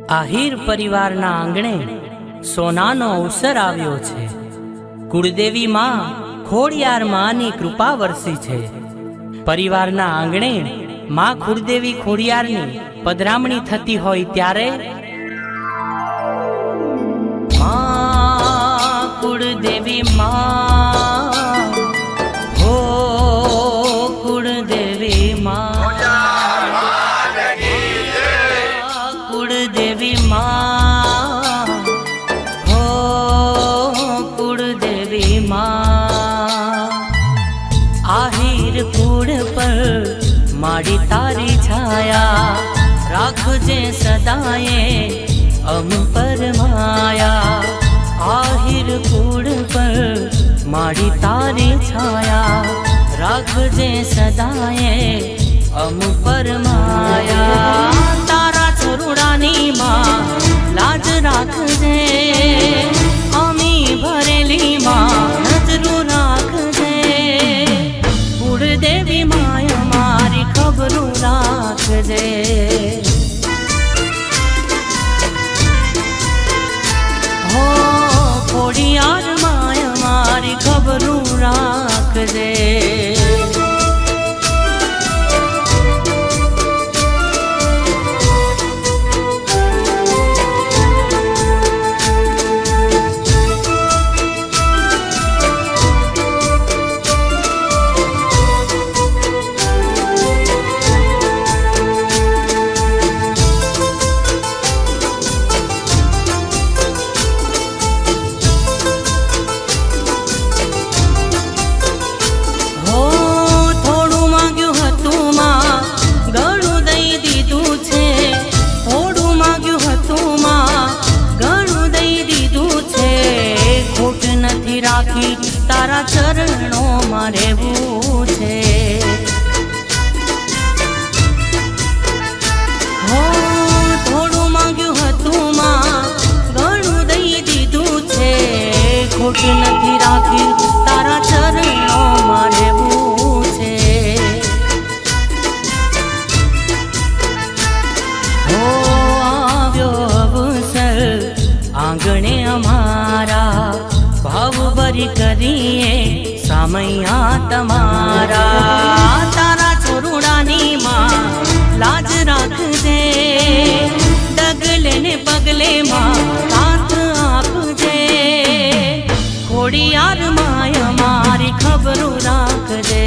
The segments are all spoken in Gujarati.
આહિર પરિવારના આંગણે સોનાનો અવસર આવ્યો છે। કુળદેવી માં ખોડિયાર માની કૃપા વરસી છે। પરિવારના આંગણે માં કુળદેવી ખોડિયારની પધરામણી થતી હોય ત્યારે માં કુળદેવી માં હો કુળદેવી માં કુળદેવી માં હો કુળદેવી માં આહિર કુળ પર માડી તારી છાયા રાખજે સદાયે અમ પર માયા। આહિર કુળ પર માડી તારી છાયા રાખજે સદાયે અમ પર માયા। તારા છરુડાની માં લાજ રાખજે અમી ભરેલી માં નજરું રાખજે। કુળદેવી માય મારી ખબરું રાખજે। હો ખોડિયાર માય મારી ખબરું રાખજે। તારા ચરણોમાં રહેવું છે। હો થોડું માંગ્યું હતું માં ઘણું દઈ દીધું છે। ખોટ નથી રાખી તારા ચરણોમાં રહેવું છે। હો આવ્યો અવસર આંગણે અમારા ભાવ ભરી કરીએ સામૈયા તમારા। તારા છોરુડાની માં લાજ રાખજે ડગલે ને પગલે માં સાથ આપજે। ખોડિયાર માય મારી ખબરું રાખજે।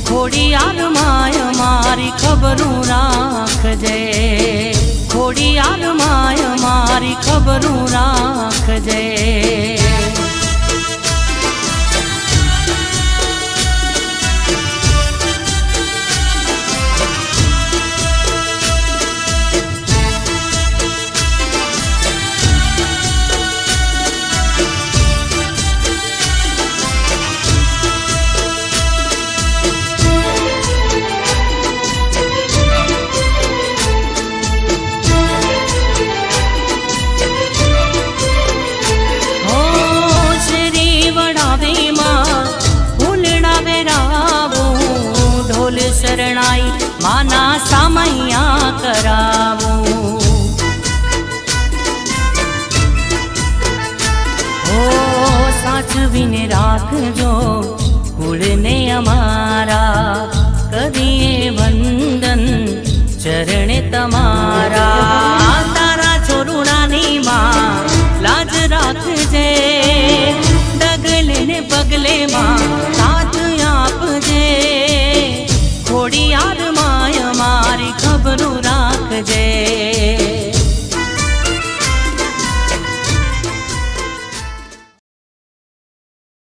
ખોડિયાર માય મારી ખબરું રાખજે। ખોડિયાર માય મારી ખબરું રાખજે। શરણાઈ માના સામૈયા કરાવું। હો સાચવીને રાખજો કુળને અમારા કરીએ વંદન।